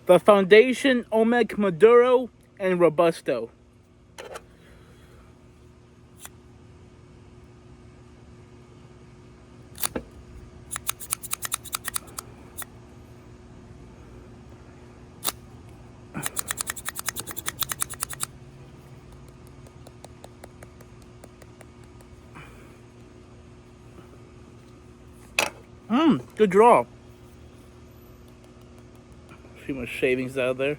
The Foundation, Olmec, Maduro, and Robusto. Good draw. See my shavings out there.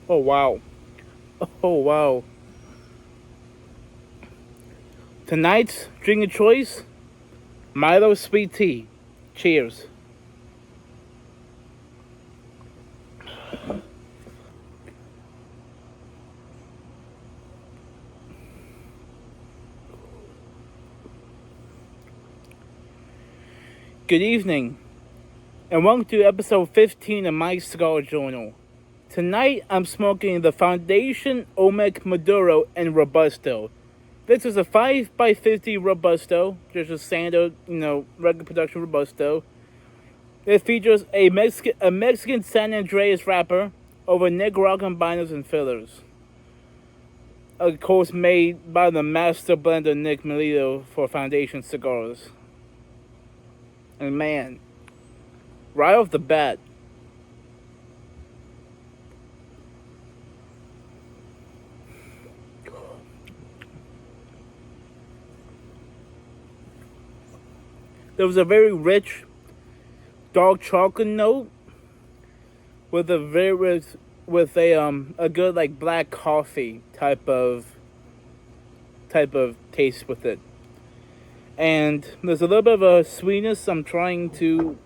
Oh wow. Oh wow. Tonight's drink of choice, Milo sweet tea. Cheers. Good evening, and welcome to episode 15 of my Cigar Journal. Tonight, I'm smoking the Foundation, Olmec, Maduro, and Robusto. This is a 5x50 Robusto, just a standard, regular production Robusto. It features a Mexican San Andreas wrapper over Nicaraguan binders and fillers. Of course, made by the master blender Nick Melito for Foundation Cigars. And man, right off the bat, there was a very rich dark chocolate note with a good like black coffee type of taste with it. And there's a little bit of a sweetness I'm trying to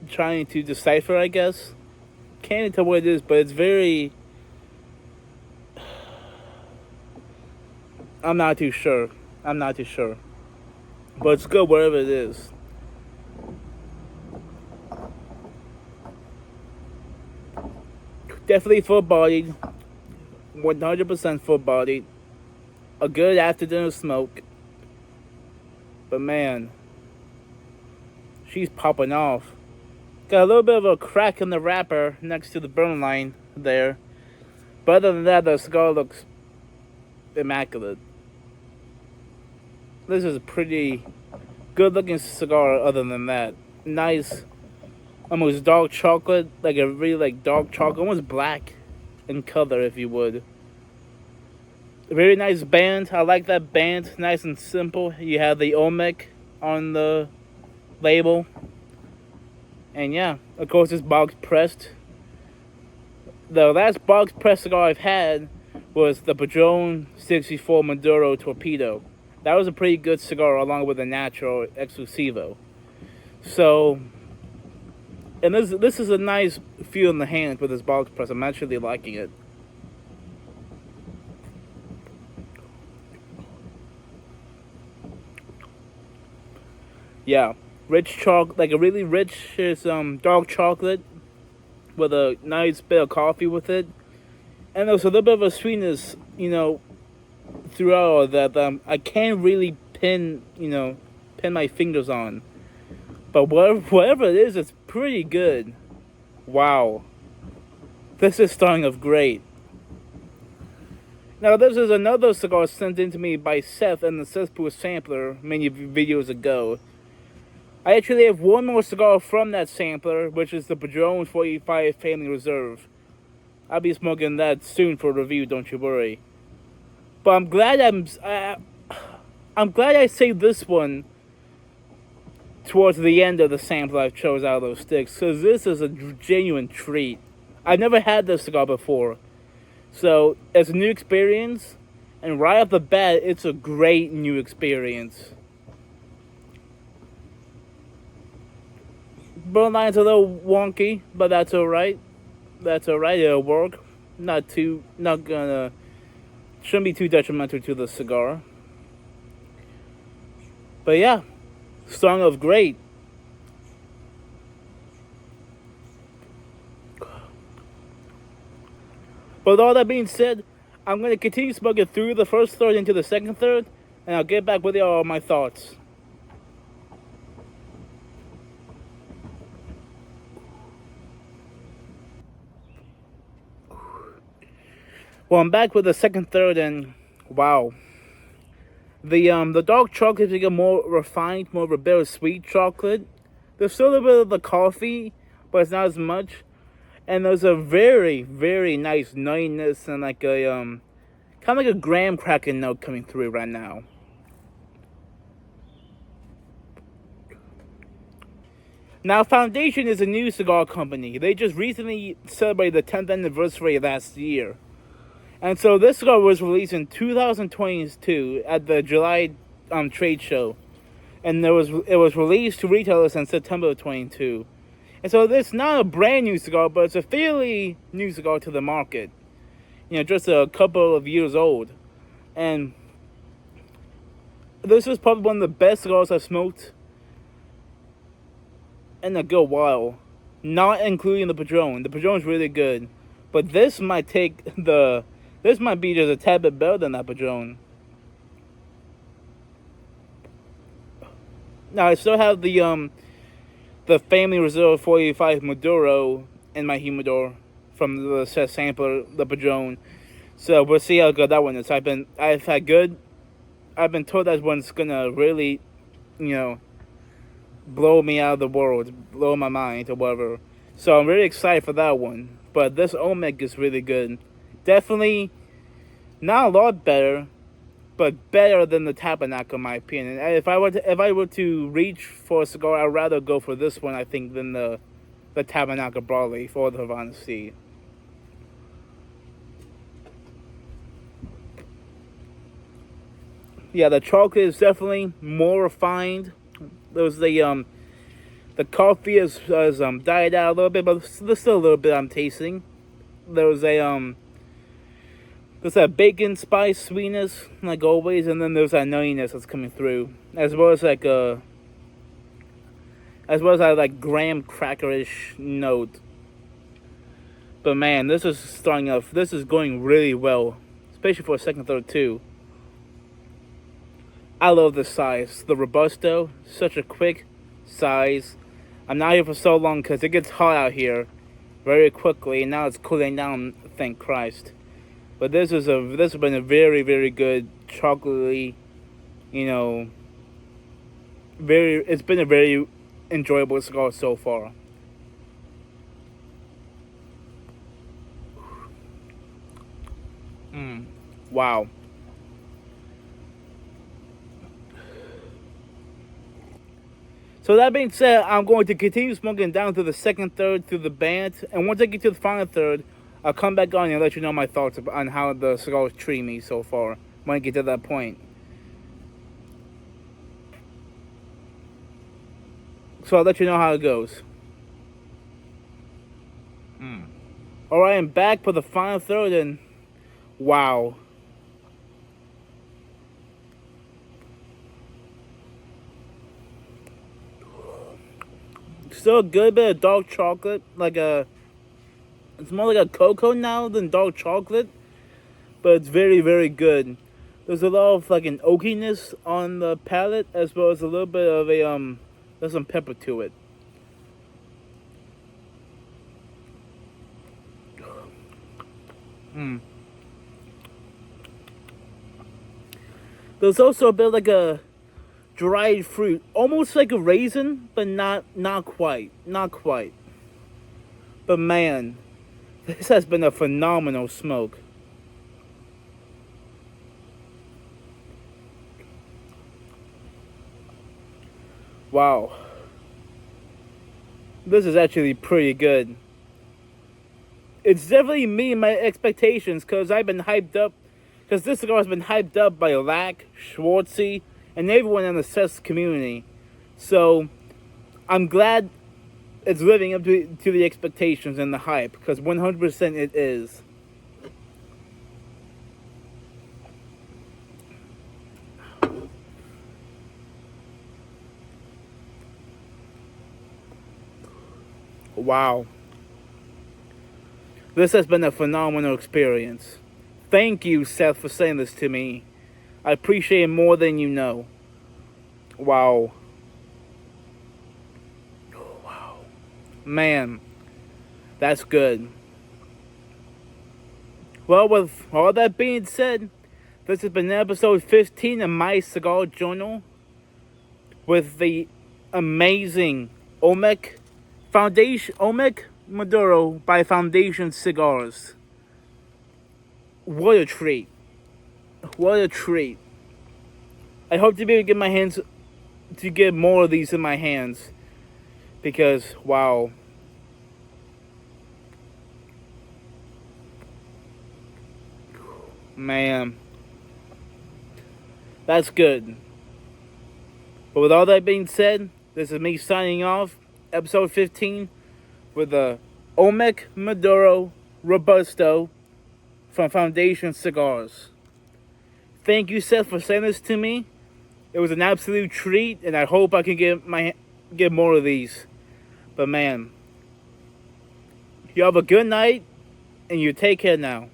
decipher, I guess. Can't tell what it is, but it's very, I'm not too sure. But it's good wherever it is. Definitely full-bodied. 100% full-bodied. A good after-dinner smoke. But man, she's popping off. Got a little bit of a crack in the wrapper next to the burn line there. But other than that, the cigar looks immaculate. This is a pretty good looking cigar other than that. Nice, almost dark chocolate, like a really like dark chocolate, almost black in color if you would. Very nice band. I like that band. Nice and simple. You have the Olmec on the label. And yeah, of course it's box pressed. The last box pressed cigar I've had was the Padron 64 Maduro Torpedo. That was a pretty good cigar along with the Natural Exclusivo. So, and this is a nice feel in the hand with this box press. I'm actually liking it. Yeah, rich chocolate, like a really rich dark chocolate with a nice bit of coffee with it. And there's a little bit of a sweetness, throughout all that I can't really pin my fingers on. But whatever it is, it's pretty good. Wow. This is starting off great. Now, this is another cigar sent in to me by Seth and the Cesspool Sampler many videos ago. I actually have one more cigar from that sampler, which is the Padron 45 Family Reserve. I'll be smoking that soon for review, don't you worry. But I'm glad I saved this one towards the end of the sample I chose out of those sticks, because this is a genuine treat. I've never had this cigar before, so it's a new experience, and right off the bat, it's a great new experience. Burn line's a little wonky, but that's alright. It'll work. Shouldn't be too detrimental to the cigar. But yeah, starting off great. But with all that being said, I'm going to continue smoking through the first third into the second third, and I'll get back with y'all on my thoughts. Well, I'm back with the second third, and wow, the dark chocolate is getting more refined, more of a bittersweet chocolate. There's still a little bit of the coffee, but it's not as much. And there's a very, very nice nuttiness and like a kind of like a graham cracker note coming through right now. Now, Foundation is a new cigar company. They just recently celebrated the 10th anniversary last year. And so this cigar was released in 2022 at the July trade show. And it was released to retailers in September of 22. And so it's not a brand new cigar, but it's a fairly new cigar to the market. You know, just a couple of years old. And this is probably one of the best cigars I've smoked in a good while. Not including the Padron. The Padron's really good. But this might be just a tad bit better than that Padron. Now I still have the Family Reserve 485 Maduro in my humidor from the sampler, the Padron. So we'll see how good that one is. I've been told that one's gonna really, blow me out of the world, blow my mind or whatever. So I'm really excited for that one. But this Olmec is really good. Definitely not a lot better, but better than the Tabernacle in my opinion. If I were to reach for a cigar, I'd rather go for this one, I think, than the Tabernacle broadleaf or the Havana C. Yeah, the chocolate is definitely more refined. There's the coffee has died out a little bit, but there's still a little bit I'm tasting. There's that bacon spice sweetness, like always, and then there's that nuttiness that's coming through, as well as that graham crackerish note. But man, this is going really well, especially for a second third too. I love the size. The Robusto, such a quick size. I'm not here for so long because it gets hot out here very quickly, and now it's cooling down, thank Christ. But this has been a very, very good chocolatey, it's been a very enjoyable cigar so far. Wow. So that being said, I'm going to continue smoking down to the second third through the band, and once I get to the final third, I'll come back on and let you know my thoughts on how the cigar is treating me so far when I get to that point. So I'll let you know how it goes. Alright, I'm back for the final third, and wow. Still a good bit of dark chocolate, it's more like a cocoa now than dark chocolate, but it's very, very good. There's a lot of an oakiness on the palate, as well as a little bit of there's some pepper to it. There's also a bit like a dried fruit, almost like a raisin, but not quite. But man, this has been a phenomenal smoke. Wow. This is actually pretty good. It's definitely meeting my expectations because this cigar has been hyped up by Lack, Schwartzy, and everyone in the CES community. So I'm glad it's living up to the expectations and the hype, because 100% it is. Wow. This has been a phenomenal experience. Thank you, Seth, for saying this to me. I appreciate it more than you know. Wow. Wow. Man, that's good. Well, with all that being said, this has been episode 15 of my Cigar Journal with the amazing Olmec Maduro by Foundation Cigars. What a treat. What a treat. I hope to be able to get more of these in my hands. Because, wow. Man. That's good. But with all that being said, this is me signing off. Episode 15 with the Olmec Maduro Robusto from Foundation Cigars. Thank you, Seth, for saying this to me. It was an absolute treat, and I hope I can get more of these. But man, you have a good night, and you take care now.